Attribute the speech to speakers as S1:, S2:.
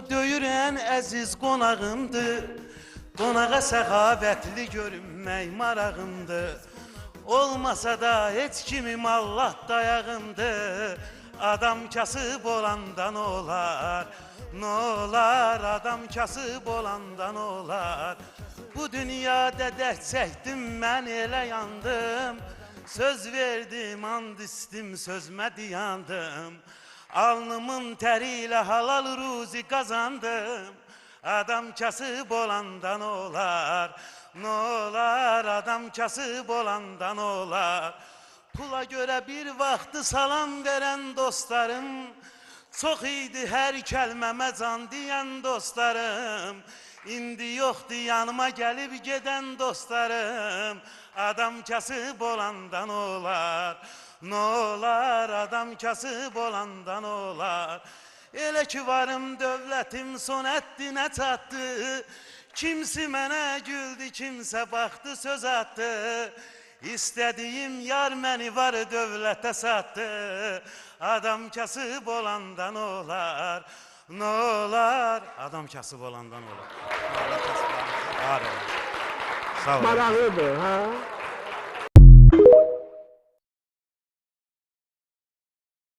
S1: döyürən əziz qonağımdır. Qonağa səxavətli görünmək marağımdır. Olmasa da heç kimim Allah dayağımdır. Adam kasıb olandan olar, nolar, adam kasıb olandan olar. Bu dünyada dərd çəkdim, mən elə yandım. Söz verdim, and istim, sözmə dayandım. Alnımın təri ilə halal ruzi qazandım. Adam kasıb olandan olar, nolar, adam kasıb olandan olar. Pula görə bir vaxtı salam verən dostlarım, çox idi hər kəlməmə can deyən dostlarım. İndi yoxdur yanıma gəlib gedən dostlarım. Adam kasıb olandan olar, nolar, adam kasıb olandan olar. Elə ki varım dövlətim son həddinə çatdı. Kimsi mənə güldü, kimsə baxdı, söz atdı. İstədiyim yar məni var dövlətə satdı. Adam kasıb olandan olar, nolar, adam kasıb olandan olar. Sağ olun.
S2: Maraqlıdır, ha?